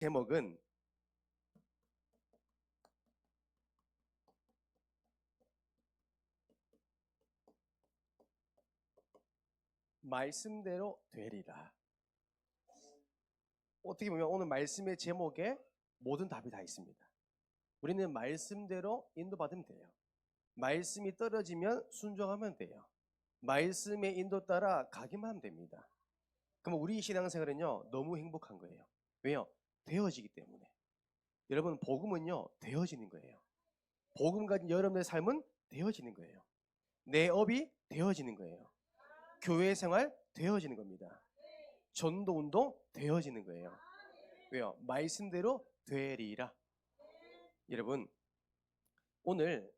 제목은 말씀대로 되리라. 어떻게 보면 오늘 말씀의 제목에 모든 답이 다 있습니다. 우리는 말씀대로 인도받으면 돼요. 말씀이 떨어지면 순종하면 돼요. 말씀의 인도 따라 가기만 하면 됩니다. 그럼 우리 신앙생활은요 너무 행복한 거예요. 왜요? 되어지기 때문에. 여러분, 복음은요 되어지는 거예요. 복음 가진 여러분의 삶은 되어지는 거예요. 내 업이 되어지는 거예요. 교회 생활 되어지는 겁니다. 전도 운동 되어지는 거예요. 왜요? 말씀대로 되리라. 여러분, 오늘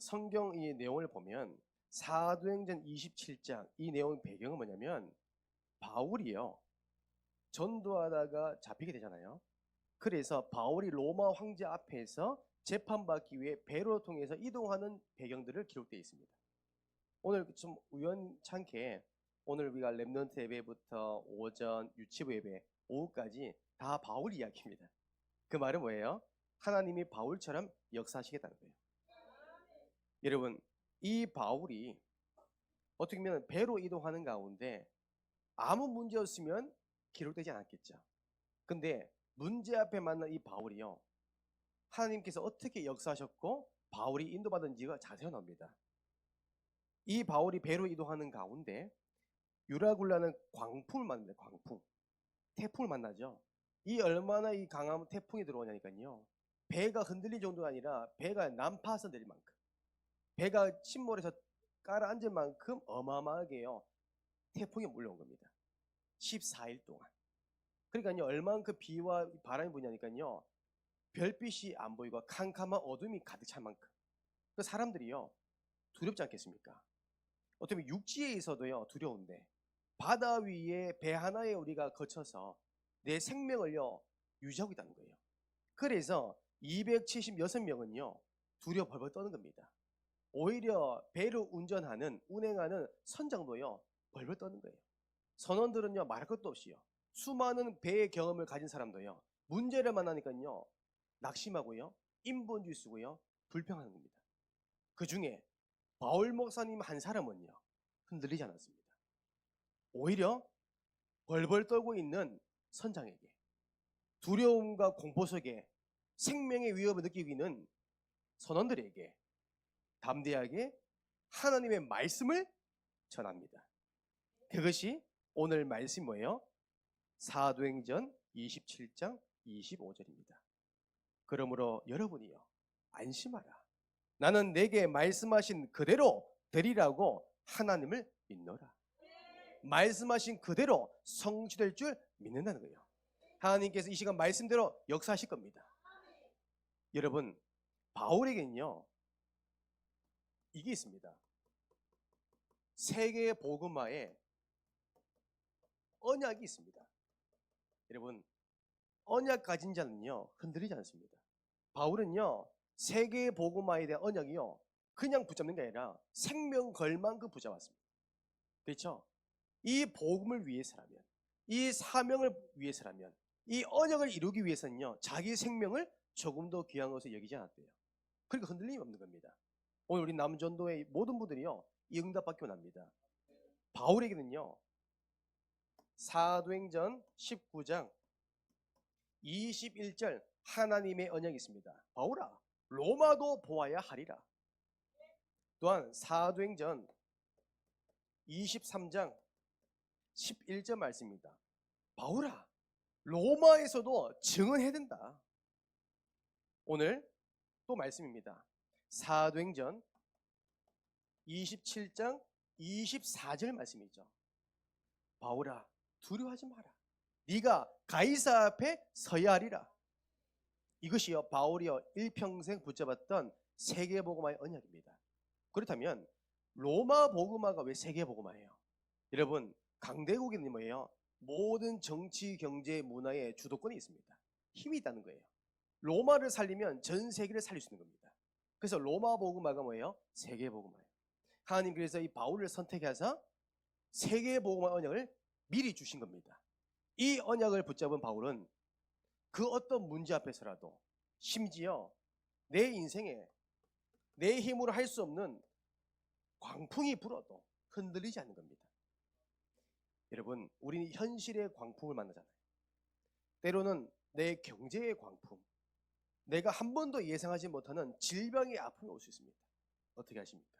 성경 이 내용을 보면 사도행전 27장 이 내용 배경은 뭐냐면 바울이요 전도하다가 잡히게 되잖아요. 그래서 바울이 로마 황제 앞에서 재판받기 위해 배로 통해서 이동하는 배경들을 기록되어 있습니다. 오늘 좀 우연찮게 오늘 우리가 렘넌트 예배부터 오전 유치부 예배 오후까지 다 바울 이야기입니다. 그 말은 뭐예요? 하나님이 바울처럼 역사하시겠다는 거예요. 여러분, 이 바울이 어떻게 보면 배로 이동하는 가운데 아무 문제 없으면 기록되지 않았겠죠. 근데 문제 앞에 만난 이 바울이요 하나님께서 어떻게 역사하셨고 바울이 인도받은지가 자세히 나옵니다. 이 바울이 배로 이동하는 가운데 유라굴라는 광풍을 만납니다. 광풍, 태풍을 만나죠. 이 얼마나 이 강한 태풍이 들어오냐니까요. 배가 흔들릴 정도가 아니라 배가 난파해서 내릴 만큼, 배가 침몰해서 깔아앉을 만큼 어마어마하게요 태풍이 몰려온 겁니다. 14일 동안. 그러니까요 얼만큼 비와 바람이 부냐니까요 별빛이 안 보이고 캄캄한 어둠이 가득 찰 만큼. 그 사람들이요 두렵지 않겠습니까? 어떻게 보면 육지에 있어도요 두려운데 바다 위에 배 하나에 우리가 거쳐서 내 생명을요 유지하고 있다는 거예요. 그래서 276명은요 두려워 벌벌 떠는 겁니다. 오히려 배를 운행하는 선장도요 벌벌 떠는 거예요. 선원들은요 말할 것도 없이요 수많은 배의 경험을 가진 사람도요 문제를 만나니까요 낙심하고요 인본주의 쓰고요 불평하는 겁니다. 그 중에 바울 목사님 한 사람은요 흔들리지 않았습니다. 오히려 벌벌 떨고 있는 선장에게, 두려움과 공포 속에 생명의 위협을 느끼고 있는 선원들에게 담대하게 하나님의 말씀을 전합니다. 그것이 오늘 말씀 뭐예요? 사도행전 27장 25절입니다. 그러므로 여러분이요 안심하라. 나는 내게 말씀하신 그대로 되리라고 하나님을 믿노라. 말씀하신 그대로 성취될 줄 믿는다는 거예요. 하나님께서 이 시간 말씀대로 역사하실 겁니다. 여러분, 바울에게는요 이게 있습니다. 세계 복음화에 언약이 있습니다. 여러분, 언약 가진 자는요 흔들리지 않습니다. 바울은요 세계 복음화에 대한 언약이요 그냥 붙잡는 게 아니라 생명 걸 만큼 붙잡았습니다. 그렇죠? 이 복음을 위해서라면, 이 사명을 위해서라면, 이 언약을 이루기 위해서는요 자기 생명을 조금 더 귀한 것을 여기지 않았대요. 그러니까 흔들림이 없는 겁니다. 오늘 우리 남전도의 모든 분들이요 이 응답받기 원합니다. 바울에게는요 사도행전 19장 21절 하나님의 언약이 있습니다. 바울아 로마도 보아야 하리라. 또한 사도행전 23장 11절 말씀입니다. 바울아 로마에서도 증언해야 된다. 오늘 또 말씀입니다. 사도행전 27장 24절 말씀이죠. 바울아 두려워하지 마라. 네가 가이사 앞에 서야 하리라. 이것이요 바울이요 일평생 붙잡았던 세계복음화의 언약입니다. 그렇다면 로마 복음화가 왜 세계복음화예요? 여러분, 강대국에는 뭐예요? 모든 정치, 경제, 문화의 주도권이 있습니다. 힘이 있다는 거예요. 로마를 살리면 전 세계를 살릴 수 있는 겁니다. 그래서 로마 복음화가 뭐예요? 세계복음화예요. 하나님 그래서 이 바울을 선택해서 세계복음화 언약을 미리 주신 겁니다. 이 언약을 붙잡은 바울은 그 어떤 문제 앞에서라도 심지어 내 인생에 내 힘으로 할 수 없는 광풍이 불어도 흔들리지 않는 겁니다. 여러분, 우리는 현실의 광풍을 만나잖아요. 때로는 내 경제의 광풍, 내가 한 번도 예상하지 못하는 질병의 아픔이 올 수 있습니다. 어떻게 하십니까?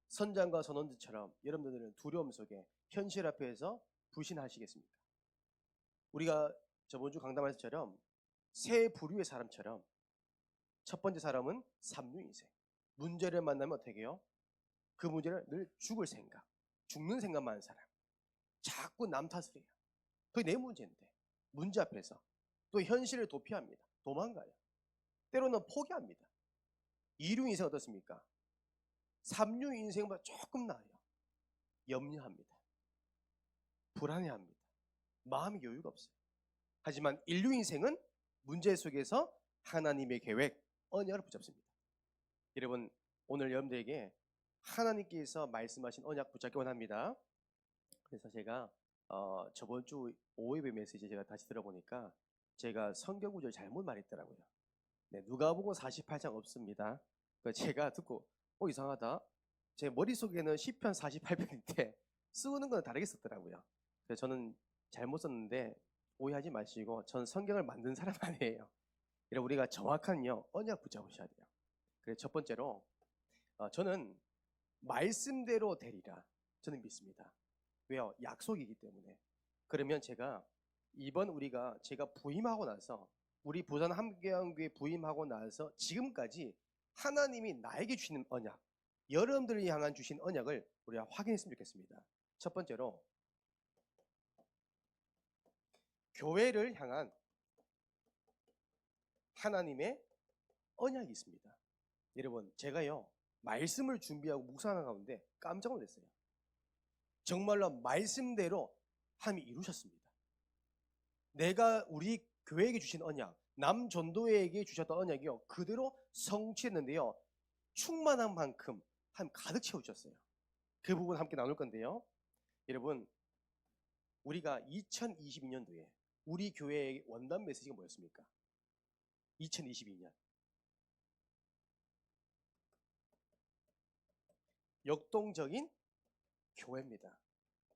선장과 선원들처럼 여러분들은 두려움 속에 현실 앞에서 불신하시겠습니까? 우리가 저번 주 강담할 때처럼 세 부류의 사람처럼 첫 번째 사람은 삼류인생. 문제를 만나면 어떻게 해요? 그 문제를 늘 죽을 생각, 죽는 생각만 하는 사람. 자꾸 남 탓을 해요. 그게 내 문제인데 문제 앞에서 또 현실을 도피합니다. 도망가요. 때로는 포기합니다. 이류 인생 어떻습니까? 삼류 인생보다 조금 나아요. 염려합니다. 불안해합니다. 마음의 여유가 없어요. 하지만 인류 인생은 문제 속에서 하나님의 계획, 언약을 붙잡습니다. 여러분, 오늘 여러분들에게 하나님께서 말씀하신 언약 붙잡기 원합니다. 그래서 제가 저번 주 5예배 메시지 제가 다시 들어보니까 제가 성경 구절 잘못 말했더라고요. 네, 누가복음 48장 없습니다. 제가 듣고 이상하다. 제 머릿속에는 시편 48편인데 쓰는 건 다르게 썼더라고요. 그래서 저는 잘못 썼는데 오해하지 마시고 전 성경을 만든 사람 아니에요. 그래서 우리가 정확한 언약 붙잡으셔야 돼요. 그래서 첫 번째로 저는 말씀대로 되리라 저는 믿습니다. 왜요? 약속이기 때문에. 그러면 제가 이번 제가 부임하고 나서 우리 부산 함께한교회 부임하고 나서 지금까지 하나님이 나에게 주시는 언약, 여러분들을 향한 주신 언약을 우리가 확인했으면 좋겠습니다. 첫 번째로 교회를 향한 하나님의 언약이 있습니다. 여러분, 제가요 말씀을 준비하고 묵상하는 가운데 깜짝 놀랐어요. 정말로 말씀대로 하나님이 이루셨습니다. 내가 우리 교회에게 주신 언약, 남전도회에게 주셨던 언약이요 그대로 성취했는데요, 충만한 만큼 하나님 가득 채우셨어요. 그 부분 함께 나눌 건데요. 여러분, 우리가 2022년도에 우리 교회의 원단 메시지가 뭐였습니까? 2022년 역동적인 교회입니다.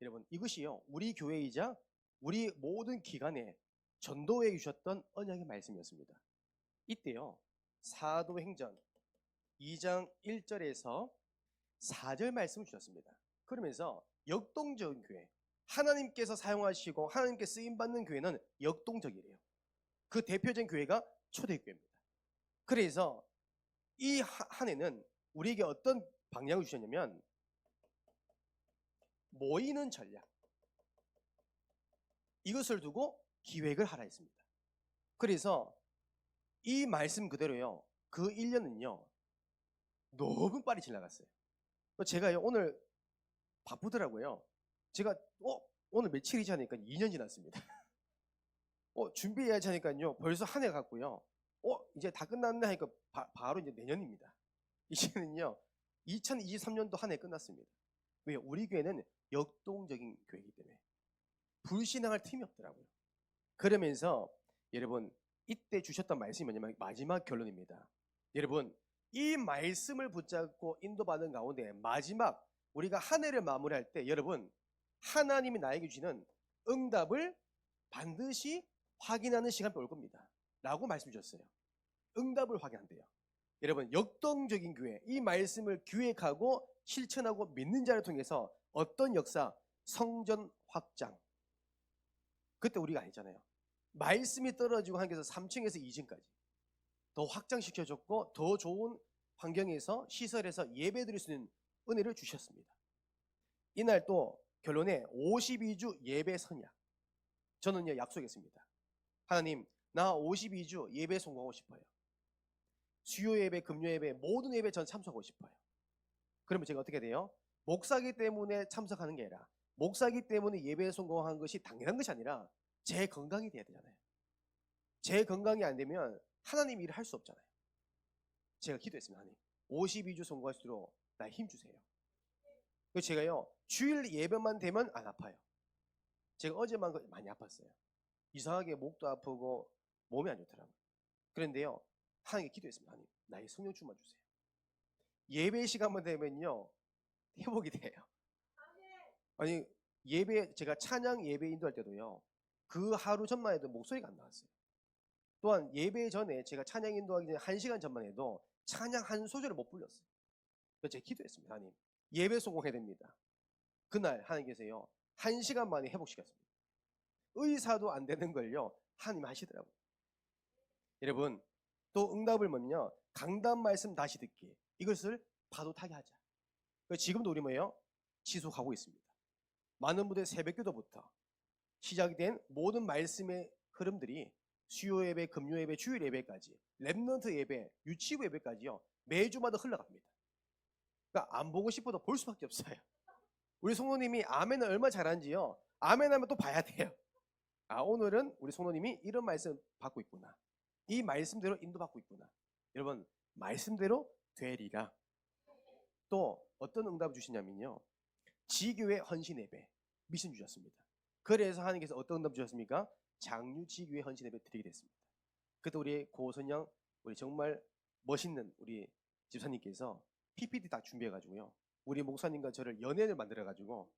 여러분, 이것이요 우리 교회이자 우리 모든 기간에 전도회에 주셨던 언약의 말씀이었습니다. 이때요 사도행전 2장 1절에서 4절 말씀을 주셨습니다. 그러면서 역동적인 교회, 하나님께서 사용하시고 하나님께 쓰임받는 교회는 역동적이래요. 그 대표적인 교회가 초대교회입니다. 그래서 이 한 해는 우리에게 어떤 방향을 주셨냐면 모이는 전략, 이것을 두고 기획을 하라 했습니다. 그래서 이 말씀 그대로요 그 1년은요 너무 빨리 지나갔어요. 제가 오늘 바쁘더라고요. 제가 오늘 며칠이지 하니까 2년 지났습니다. 준비해야지 하니까요 벌써 한 해 갔고요. 이제 다 끝났네 하니까 바로 이제 내년입니다. 이제는요 2023년도 한 해 끝났습니다. 왜요? 우리 교회는 역동적인 교회이기 때문에 불신앙할 틈이 없더라고요. 그러면서 여러분, 이때 주셨던 말씀이 뭐냐면 마지막 결론입니다. 여러분, 이 말씀을 붙잡고 인도받는 가운데 마지막 우리가 한 해를 마무리할 때 여러분, 하나님이 나에게 주시는 응답을 반드시 확인하는 시간이 올 겁니다 라고 말씀 주셨어요. 응답을 확인한대요. 여러분, 역동적인 교회, 이 말씀을 기획하고 실천하고 믿는 자를 통해서 어떤 역사? 성전 확장. 그때 우리가 아니잖아요. 말씀이 떨어지고 하나님께서 3층에서 2층까지 더 확장시켜줬고 더 좋은 환경에서 시설에서 예배드릴 수 있는 은혜를 주셨습니다. 이날 또 결론에 52주 예배 선약, 저는요 약속했습니다. 하나님, 나 52주 예배 성공하고 싶어요. 수요 예배, 금요 예배, 모든 예배 전 참석하고 싶어요. 그러면 제가 어떻게 돼요? 목사기 때문에 참석하는 게 아니라 목사기 때문에 예배에 성공한 것이 당연한 것이 아니라 제 건강이 돼야 되잖아요. 제 건강이 안 되면 하나님 일을 할 수 없잖아요. 제가 기도했습니다. 하나님, 52주 성공할 수 있도록 나 힘 주세요. 그래서 제가요 주일 예배만 되면 안 아파요. 제가 어제만 많이 아팠어요. 이상하게 목도 아프고 몸이 안 좋더라고요. 그런데요, 하나님께 기도했습니다. 하나님, 나의 성령 충만 주세요. 예배 시간만 되면요, 회복이 돼요. 아니, 예배, 제가 찬양 예배 인도할 때도요, 그 하루 전만 해도 목소리가 안 나왔어요. 또한 예배 전에 제가 찬양 인도하기 전에 1시간 전만 해도 찬양 한 소절을 못 불렀어요. 그래서 제가 기도했습니다. 하나님, 예배 성공해야 됩니다. 그날 하나님께서요, 1시간 만에 회복시켰습니다. 의사도 안 되는 걸요, 하나님 하시더라고요. 여러분, 또 응답을 뭐냐, 강단 말씀 다시 듣기, 이것을 파도 타게 하자. 지금도 우리 뭐예요? 지속하고 있습니다. 많은 분들 새벽기도부터 시작된 모든 말씀의 흐름들이 수요 예배, 금요 예배, 주일 예배까지, 렘넌트 예배, 유치부 예배까지요, 매주마다 흘러갑니다. 그러니까 안 보고 싶어도 볼 수밖에 없어요. 우리 성도님이 아멘을 얼마나 잘하는지요, 아멘하면 또 봐야 돼요. 아, 오늘은 우리 성도님이 이런 말씀 받고 있구나, 이 말씀대로 인도받고 있구나. 여러분, 말씀대로 되리라. 또 어떤 응답을 주시냐면요, 지교회 헌신 예배 미션 주셨습니다. 그래서 하나님께서 어떤 응답 주셨습니까? 장유 지교회 헌신 예배 드리게 됐습니다. 그때 우리 고선영, 우리 정말 멋있는 우리 집사님께서 PPT 딱 준비해가지고요, 우리 목사님과 저를 연예를 만들어가지고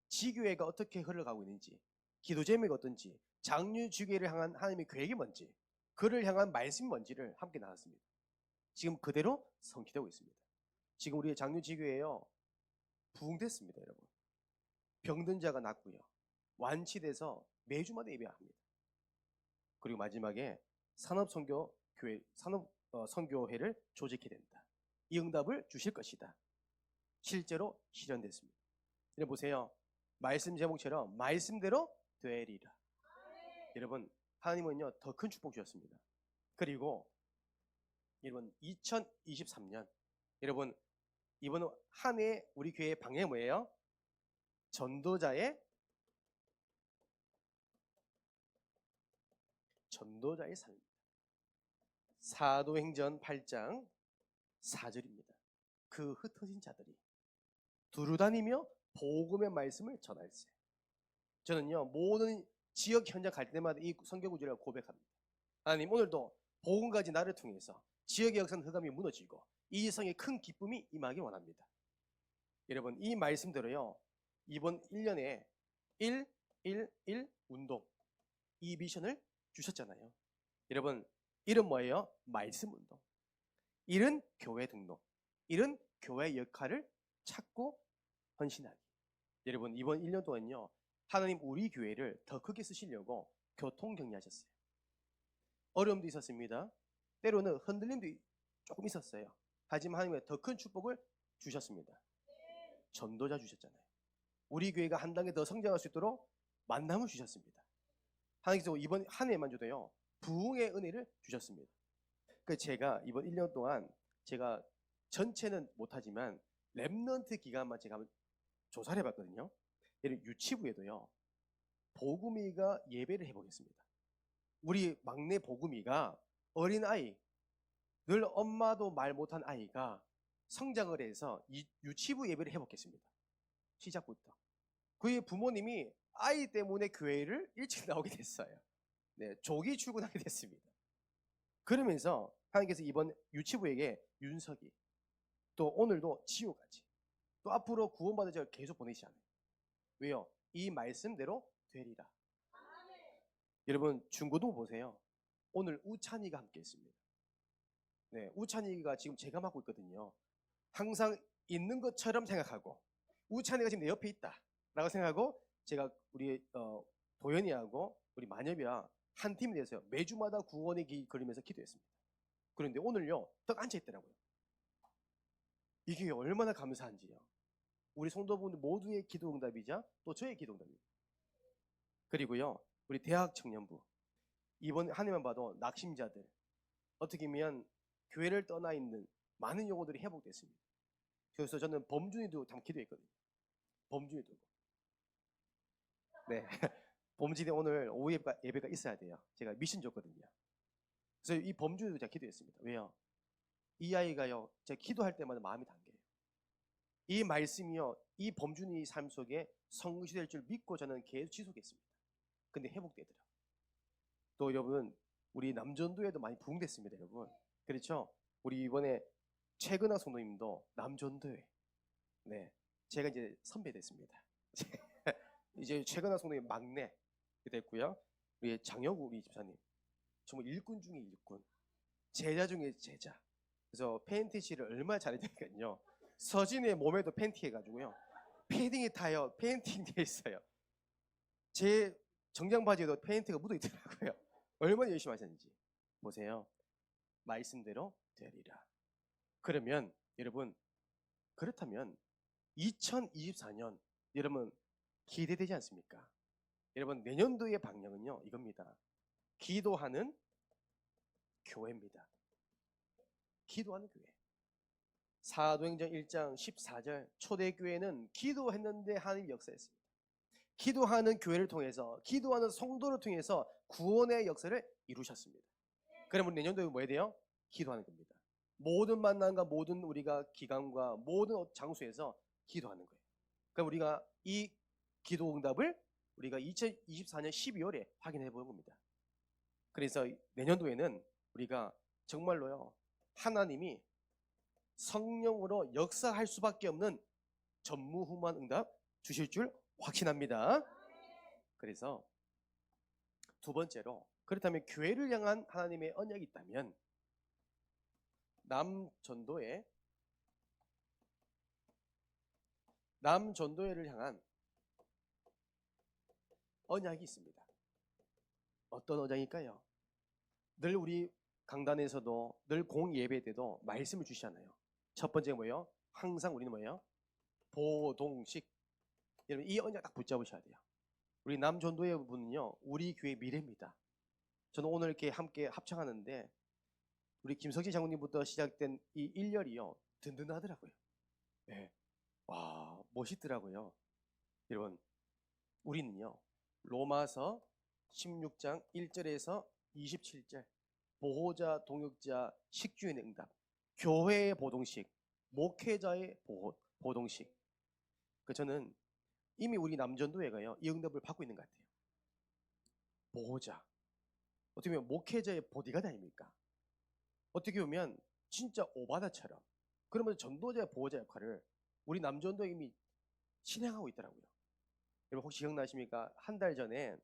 지교회가 어떻게 흘러가고 있는지, 기도 제목이 어떤지, 장유 지교회를 향한 하나님의 계획이 뭔지, 그를 향한 말씀이 뭔지를 함께 나눴습니다. 지금 그대로 성취되고 있습니다. 지금 우리 장유 지교회요, 부흥됐습니다. 여러분, 병든 자가 낫고요, 완치돼서 매주마다 예배합니다. 그리고 마지막에 선교회를 조직해야 된다. 이 응답을 주실 것이다. 실제로 실현됐습니다. 여러분 보세요. 말씀 제목처럼 말씀대로 되리라. 여러분, 하나님은요, 더 큰 축복 주셨습니다. 그리고 여러분, 2023년, 여러분, 이번 한 해 우리 교회의 방향이 뭐예요? 전도자의 삶입니다. 사도행전 8장 4절입니다. 그 흩어진 자들이 두루 다니며 복음의 말씀을 전할세. 저는요, 모든 지역 현장 갈 때마다 이 성경 구절을 고백합니다. 하나님, 오늘도 복음 가진 나를 통해서 지역의 역사는 흑암이 무너지고 이 성에 큰 기쁨이 임하기 원합니다. 여러분, 이 말씀대로요, 이번 1년에 111 운동, 이 미션을 주셨잖아요. 여러분, 일은 뭐예요? 말씀 운동. 일은 교회 등록. 일은 교회 역할을 찾고 헌신하기. 여러분, 이번 1년 동안요, 하나님 우리 교회를 더 크게 쓰시려고 교통정리하셨어요. 어려움도 있었습니다. 때로는 흔들림도 조금 있었어요. 하지만 하나님의 더 큰 축복을 주셨습니다. 전도자 주셨잖아요. 우리 교회가 한 단계 더 성장할 수 있도록 만남을 주셨습니다. 하나님께서 이번 한 해만 줘도요, 부흥의 은혜를 주셨습니다. 그 제가 이번 1년 동안 제가 전체는 못하지만 렘넌트 기간만 제가 한번 조사를 해봤거든요. 유치부에도요, 복음이가 예배를 해보겠습니다. 우리 막내 복음이가, 어린아이, 늘 엄마도 말 못한 아이가 성장을 해서 유치부 예배를 해보겠습니다. 시작부터. 그의 부모님이 아이 때문에 교회를 일찍 나오게 됐어요. 네, 조기 출근하게 됐습니다. 그러면서 하나님께서 이번 유치부에게 윤석이, 또 오늘도 지호같이, 또 앞으로 구원받을 자를 계속 보내시잖아요. 왜요? 이 말씀대로 되리라. 여러분, 중고등 보세요. 오늘 우찬이가 함께 했습니다. 네, 우찬이가 지금 제가 맡고 있거든요. 항상 있는 것처럼 생각하고, 우찬이가 지금 내 옆에 있다 라고 생각하고, 제가 우리 도연이하고 우리 만엽이랑 한 팀이 돼서요, 매주마다 구원의 길 걸으면서 기도했습니다. 그런데 오늘요, 딱 앉아있더라고요. 이게 얼마나 감사한지요. 우리 성도분들 모두의 기도 응답이자 또 저의 기도 응답입니다. 그리고요, 우리 대학 청년부, 이번 한 해만 봐도 낙심자들, 어떻게 보면 교회를 떠나 있는 많은 영혼들이 회복됐습니다. 그래서 저는 범준이도 참 기도했거든요. 범준이도. 네, 범준이 오늘 오후 예배가 있어야 돼요. 제가 미션 줬거든요. 그래서 이 범준이도 제가 기도했습니다. 왜요? 이 아이가요, 제가 기도할 때마다 마음이 담겨요. 이 말씀이요, 이 범준이 삶 속에 성취 될 줄 믿고 저는 계속 지속했습니다. 근데 회복되더라고요. 또 여러분, 우리 남전도에도 많이 부흥됐습니다, 여러분. 그렇죠? 우리 이번에 최근학 성도님도 남전도에, 네, 제가 이제 선배 됐습니다. 이제 최근학 성도님 막내 됐고요. 우리 장혁우 우리 집사님 정말 일꾼 중에 일꾼, 제자 중에 제자. 그래서 팬티 칠을 얼마나 잘했냐면요, 서진의 몸에도 팬티 해가지고요, 패딩이 타요. 페인팅 돼 있어요. 제 정장 바지에도 페인트가 묻어 있더라고요. 얼마나 열심히 하셨는지 보세요. 말씀대로 되리라. 그러면 여러분, 그렇다면 2024년 여러분 기대되지 않습니까? 여러분 내년도의 방향은요 이겁니다. 기도하는 교회입니다. 기도하는 교회. 사도행전 1장 14절 초대교회는 기도했는데 하나님 역사했습니다. 기도하는 교회를 통해서, 기도하는 성도를 통해서 구원의 역사를 이루셨습니다. 그러면 내년도에 뭐 해야 돼요? 기도하는 겁니다. 모든 만남과 모든 우리가 기간과 모든 장소에서 기도하는 거예요. 그럼 우리가 이 기도 응답을 우리가 2024년 12월에 확인해 보는 겁니다. 그래서 내년도에는 우리가 정말로요, 하나님이 성령으로 역사할 수밖에 없는 전무후무한 응답 주실 줄 확신합니다. 그래서 두 번째로, 그렇다면 교회를 향한 하나님의 언약이 있다면 남전도회를 향한 언약이 있습니다. 어떤 언약일까요? 늘 우리 강단에서도 늘 공예배 때도 말씀을 주시잖아요. 첫 번째 뭐예요? 항상 우리는 뭐예요? 보동식. 여러분 이 언약 딱 붙잡으셔야 돼요. 우리 남전도회 분은요 우리 교회 미래입니다. 저는 오늘 이렇게 함께 합창하는데 우리 김석진 장로님부터 시작된 이 1년이요 든든하더라고요. 네. 와 멋있더라고요. 여러분 우리는요 로마서 16장 1절에서 27절 보호자, 동역자, 식주인의 응답, 교회의 보동식, 목회자의 보동식. 저는 이미 우리 남전도회가요 이 응답을 받고 있는 것 같아요. 보호자, 어떻게 보면 목회자의 보디가드 아닙니까? 어떻게 보면 진짜 오바다처럼 그러면서 전도자의 보호자 역할을 우리 남전도에 이미 실행하고 있더라고요. 여러분 혹시 기억나십니까? 한 달 전에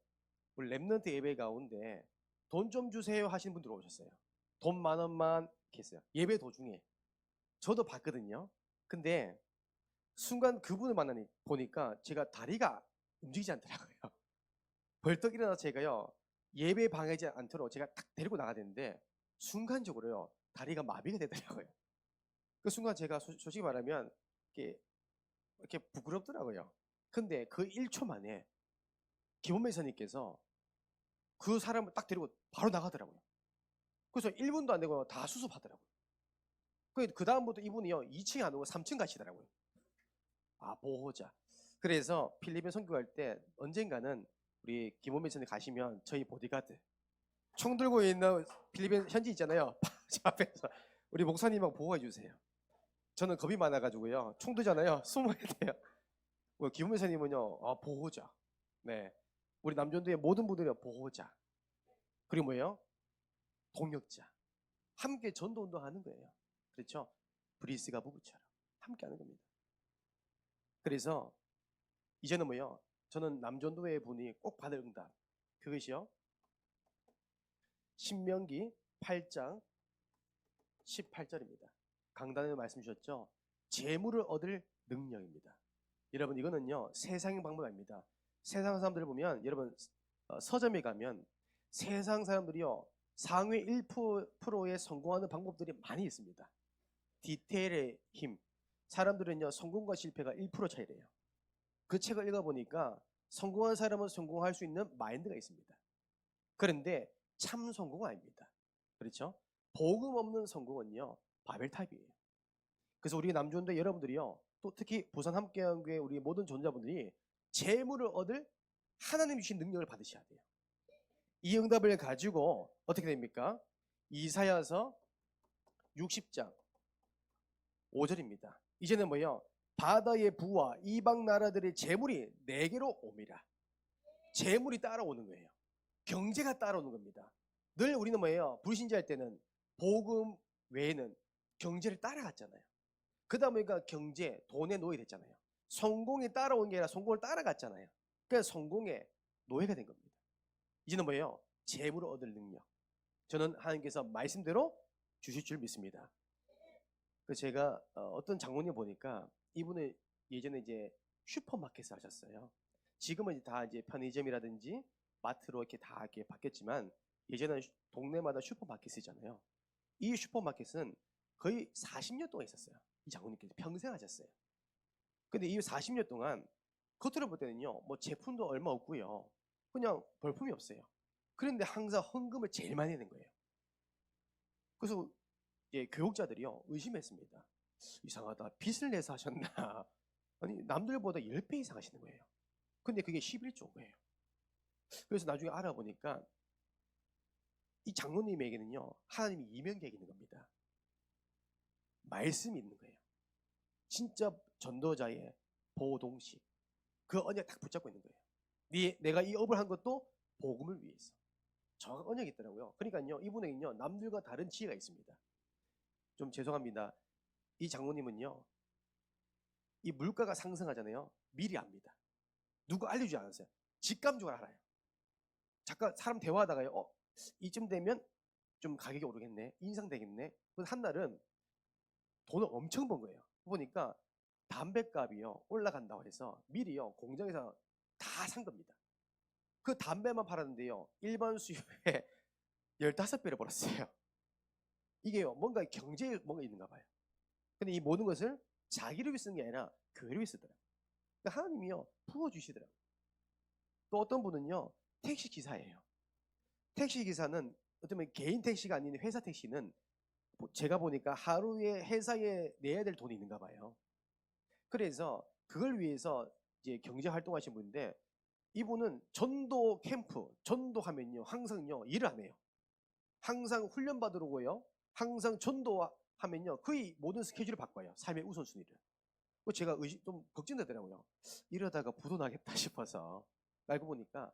우리 랩넌트 예배 가운데 돈 좀 주세요 하신 분 들어오셨어요. 돈 10,000원만 했어요. 예배 도중에. 저도 봤거든요. 근데 순간 그분을 보니까 제가 다리가 움직이지 않더라고요. 벌떡 일어나서 제가요 예배 방해하지 않도록 제가 딱 데리고 나가야 되는데 순간적으로요 다리가 마비가 되더라고요. 그 순간 제가 솔직히 말하면 이렇게 부끄럽더라고요. 근데 그 1초 만에 김원매사님께서 그 사람을 딱 데리고 바로 나가더라고요. 그래서 1분도 안 되고 다 수습하더라고요. 그 다음부터 이분이요 2층에 안 오고 3층 가시더라고요. 아 보호자. 그래서 필리핀 선교할 때 언젠가는 우리 김원매사님 가시면 저희 보디가드 총 들고 있는 필리핀 현지 있잖아요. 저 앞에서 우리 목사님하고 보호해 주세요. 저는 겁이 많아가지고요. 총 들잖아요. 숨어야 돼요. 김원매사님은요 보호자. 네, 우리 남전도의 모든 분들이 보호자. 그리고 뭐예요? 동역자. 함께 전도 운동하는 거예요. 그렇죠? 브리스가 부부처럼 함께 하는 겁니다. 그래서 이제는 뭐예요? 저는 남전도회 분이 꼭 받을 응답. 그것이요. 신명기 8장 18절입니다. 강단에 말씀 주셨죠? 재물을 얻을 능력입니다. 여러분 이거는요 세상의 방법 아닙니다. 세상 사람들을 보면 여러분 서점에 가면 세상 사람들이요 상위 1%에 성공하는 방법들이 많이 있습니다. 디테일의 힘. 사람들은요 성공과 실패가 1% 차이래요. 그 책을 읽어보니까 성공한 사람은 성공할 수 있는 마인드가 있습니다. 그런데 참 성공은 아닙니다. 그렇죠? 복음 없는 성공은요 바벨탑이에요. 그래서 우리 남주원대 여러분들이요 또 특히 부산 함께한교회 우리 모든 전자분들이 재물을 얻을 하나님 주신 능력을 받으셔야 돼요. 이 응답을 가지고 어떻게 됩니까? 이사야서 60장 5절입니다. 이제는 뭐예요? 바다의 부와 이방 나라들의 재물이 내게로 옵니다. 재물이 따라오는 거예요. 경제가 따라오는 겁니다. 늘 우리는 뭐예요? 불신자일 때는 복음 외에는 경제를 따라갔잖아요. 그러다 보니까 경제, 돈에 노예 됐잖아요. 성공이 따라온 게 아니라 성공을 따라갔잖아요. 그래서 성공의 노예가 된 겁니다. 이제는 뭐예요? 재물을 얻을 능력. 저는 하나님께서 말씀대로 주실 줄 믿습니다. 그래서 제가 어떤 장모님 보니까 이분은 예전에 이제 슈퍼마켓을 하셨어요. 지금은 이제 다 이제 편의점이라든지 마트로 이렇게 다 이렇게 바뀌었지만 예전에는 동네마다 슈퍼마켓이잖아요. 이 슈퍼마켓은 거의 40년 동안 있었어요. 이 장모님께서 평생 하셨어요. 근데 이 40년 동안 겉으로 볼 때는요, 뭐 제품도 얼마 없고요. 그냥 볼품이 없어요. 그런데 항상 헌금을 제일 많이 내는 거예요. 그래서 교육자들이요, 의심했습니다. 이상하다. 빚을 내서 하셨나? 아니, 남들보다 10배 이상 하시는 거예요. 근데 그게 11조인 거예요. 그래서 나중에 알아보니까 이 장로님에게는요, 하나님이 이면계획이 있는 겁니다. 말씀이 있는 거예요. 진짜 전도자의 보동식. 그 언약 딱 붙잡고 있는 거예요. 내가 이 업을 한 것도 복음을 위해서. 정확한 언약이 있더라고요. 그러니까요, 이분에게는요, 남들과 다른 지혜가 있습니다. 좀 죄송합니다. 이 장로님은요, 이 물가가 상승하잖아요. 미리 압니다. 누구 알려주지 않았어요. 직감적으로 알아요. 잠깐 사람 대화하다가요, 이쯤 되면 좀 가격이 오르겠네, 인상되겠네. 그래서 한 날은 돈을 엄청 번 거예요. 보니까 담배값이요 올라간다고 해서 미리요 공장에서 다 산 겁니다. 그 담배만 팔았는데요, 일반 수요의 15배를 벌었어요. 이게요, 뭔가 경제에 뭔가 있는가 봐요. 근데 이 모든 것을 자기를 위해 쓰는 게 아니라 교회를 위해 쓰더라고요. 그러니까 하나님이요 부어주시더라고요. 또 어떤 분은요, 택시 기사예요. 택시 기사는 어쩌면 개인 택시가 아닌 회사 택시는 제가 보니까 하루에 회사에 내야 될 돈이 있는가 봐요. 그래서 그걸 위해서 이제 경제 활동하신 분인데, 이분은 전도 캠프, 전도하면요 항상요 일을 안 해요. 항상 훈련 받으러 오고요. 항상 전도하면요 거의 모든 스케줄을 바꿔요. 삶의 우선순위를. 제가 좀 걱정되더라고요. 이러다가 부도나겠다 싶어서. 알고 보니까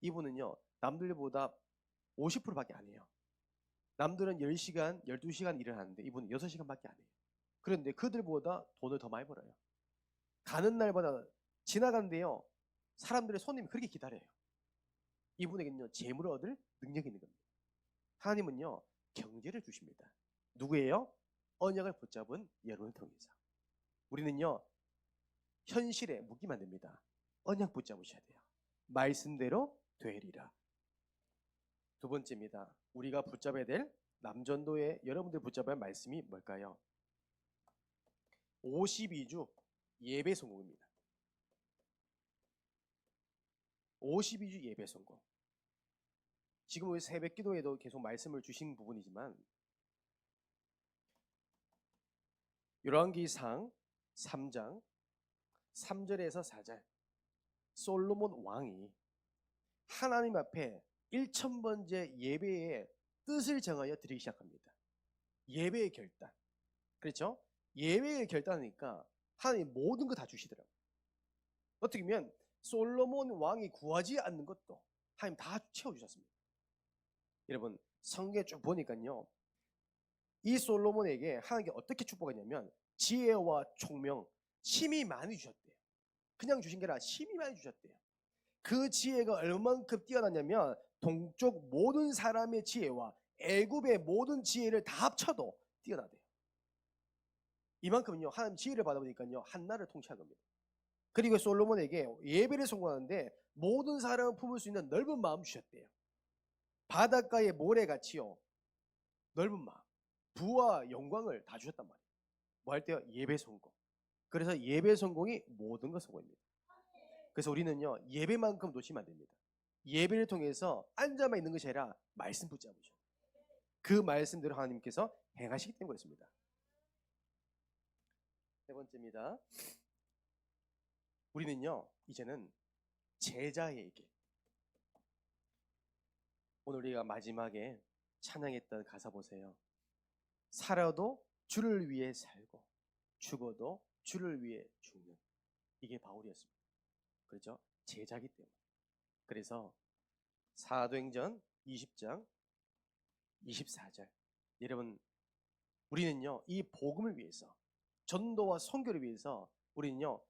이분은요 남들보다 50%밖에 안 해요. 남들은 10시간, 12시간 일을 하는데 이분은 6시간밖에 안 해요. 그런데 그들보다 돈을 더 많이 벌어요. 가는 날마다 지나가는데요, 사람들의 손님이 그렇게 기다려요. 이분에게는요 재물을 얻을 능력이 있는 겁니다. 하나님은요 경제를 주십니다. 누구예요? 언약을 붙잡은 여러분을 통해서. 우리는요 현실에 묶이면 안 됩니다. 언약 붙잡으셔야 돼요. 말씀대로 되리라. 두 번째입니다. 우리가 붙잡아야 될, 남전도에 여러분들 붙잡아야 할 말씀이 뭘까요? 52주 예배 성공입니다. 52주 예배 성공. 지금 우리 새벽 기도에도 계속 말씀을 주신 부분이지만, 열왕기상 3장 3절에서 4절, 솔로몬 왕이 하나님 앞에 1000번째 예배의 뜻을 정하여 드리기 시작합니다. 예배의 결단. 그렇죠? 예배의 결단이니까 하나님 모든 거 다 주시더라고요. 어떻게 보면 솔로몬 왕이 구하지 않는 것도 하나님 다 채워주셨습니다. 여러분 성경에 쭉 보니까요, 이 솔로몬에게 하나님께 어떻게 축복했냐면 지혜와 총명, 힘이 많이 주셨대요. 그냥 주신 게 아니라 힘이 많이 주셨대요. 그 지혜가 얼만큼 뛰어났냐면 동쪽 모든 사람의 지혜와 애굽의 모든 지혜를 다 합쳐도 뛰어나대요. 이만큼은요 하나님 지혜를 받아보니까요 한나라를 통치한 겁니다. 그리고 솔로몬에게 예배를 성공하는데 모든 사람을 품을 수 있는 넓은 마음 주셨대요. 바닷가의 모래같이요 넓은 마음, 부와 영광을 다 주셨단 말이에요. 뭐 할 때요? 예배 성공. 그래서 예배 성공이 모든 것 성공입니다. 그래서 우리는요 예배만큼 놓치면 안 됩니다. 예배를 통해서 앉아만 있는 것이 아니라 말씀 붙잡으셔. 그 말씀대로 하나님께서 행하시기 때문에 그렇습니다. 세 번째입니다. 우리는요 이제는 제자에게, 오늘 우리가 마지막에 찬양했던 가사 보세요. 살아도 주를 위해 살고 죽어도 주를 위해 죽는, 이게 바울이었습니다. 그렇죠? 제자기 때문에. 그래서 사도행전 20장 24절. 여러분, 우리는요, 이 복음을 위해서, 전도와 선교를 위해서 우리는요,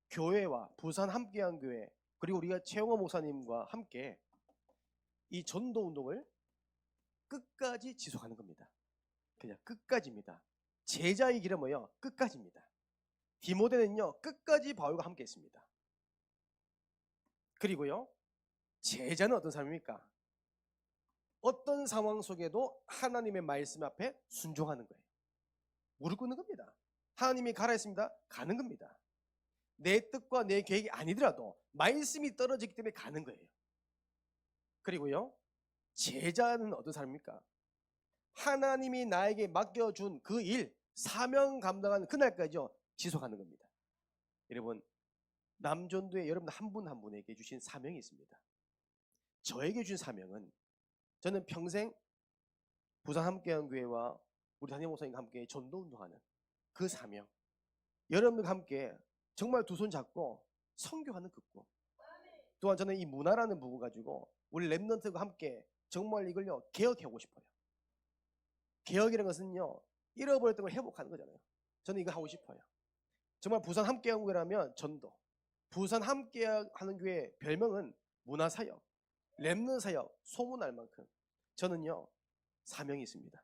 교회와 부산 함께한 교회, 그리고 우리가 최영호 목사님과 함께 이 전도 운동을 끝까지 지속하는 겁니다. 그냥 끝까지입니다. 제자의 길은 뭐예요? 끝까지입니다. 디모데는요, 끝까지 바울과 함께 했습니다. 그리고요, 제자는 어떤 사람입니까? 어떤 상황 속에도 하나님의 말씀 앞에 순종하는 거예요. 무릎 꿇는 겁니다. 하나님이 가라 했습니다. 가는 겁니다. 내 뜻과 내 계획이 아니더라도 말씀이 떨어지기 때문에 가는 거예요. 그리고요, 제자는 어떤 사람입니까? 하나님이 나에게 맡겨준 그 일, 사명 감당하는 그날까지요, 지속하는 겁니다. 여러분, 남전도에 여러분 한 분 한 분에게 주신 사명이 있습니다. 저에게 주신 사명은, 저는 평생 부산 함께한 교회와 우리 담임 목사님과 함께 전도 운동하는 그 사명, 여러분과 함께 정말 두 손 잡고 선교하는 그 꿈. 또한 저는 이 문화라는 부분 가지고 우리 랩런트과 함께 정말 이걸요, 개혁하고 싶어요. 개혁이라는 것은요, 잃어버렸던 걸 회복하는 거잖아요. 저는 이거 하고 싶어요. 정말 부산 함께한 교회라면 전도, 부산 함께하는 교회 별명은 문화사역, 랩런사역, 소문날 만큼 저는요, 사명이 있습니다.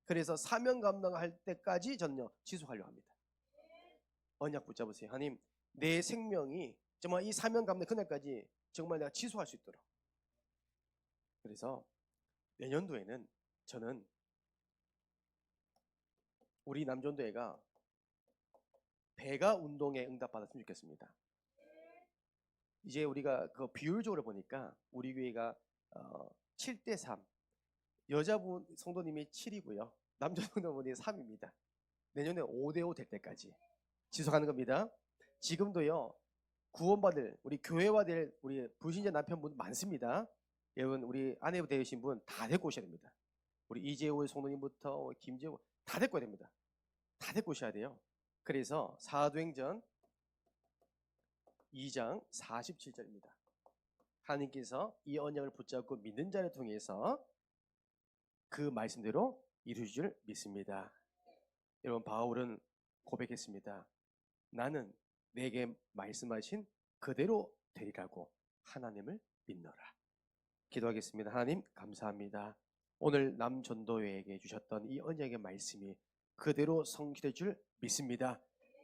그래서 사명 감당할 때까지 저는요, 지속하려고 합니다. 언약 붙잡으세요. 하나님, 내 생명이 정말 이 사명 감당 그날까지 정말 내가 지속할 수 있도록. 그래서 내년도에는 저는 우리 남전도회가 배가 운동에 응답받았으면 좋겠습니다. 이제 우리가 그 비율적으로 보니까 우리 교회가 7대3, 여자분 성도님이 7이고요, 남자 성도분이 3입니다. 내년에 5대5 될 때까지 지속하는 겁니다. 지금도요, 구원받을 우리 교회와 될 우리 불신자 남편분 많습니다. 여러분, 우리 아내 되신 분 다 데리고 오셔야 됩니다. 우리 이재호 성도님부터 김재호 다 데리고 와야 됩니다. 다 데리고 오셔야 돼요. 그래서 사도행전 2장 47절입니다. 하나님께서 이 언약을 붙잡고 믿는 자를 통해서 그 말씀대로 이루실 줄 믿습니다. 여러분, 바울은 고백했습니다. 나는 내게 말씀하신 그대로 되리라고 하나님을 믿노라. 기도하겠습니다. 하나님, 감사합니다. 오늘 남전도회에게 주셨던 이 언약의 말씀이 그대로 성취될 줄 믿습니다.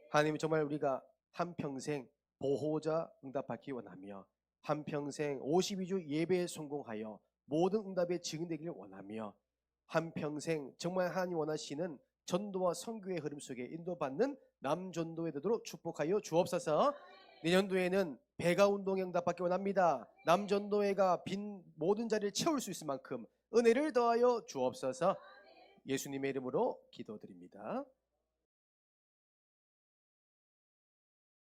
하나님, 정말 우리가 한평생 보호자 응답받기 원하며 한평생 52주 예배에 성공하여 모든 응답에 증인되기를 원하며 한평생 정말 하나님 원하시는 전도와 선교의 흐름 속에 인도받는 남전도회 되도록 축복하여 주옵소서. 내년도에는 배가 운동에 응답받기 원합니다. 남전도회가 빈 모든 자리를 채울 수 있을 만큼 은혜를 더하여 주옵소서. 예수님의 이름으로 기도드립니다.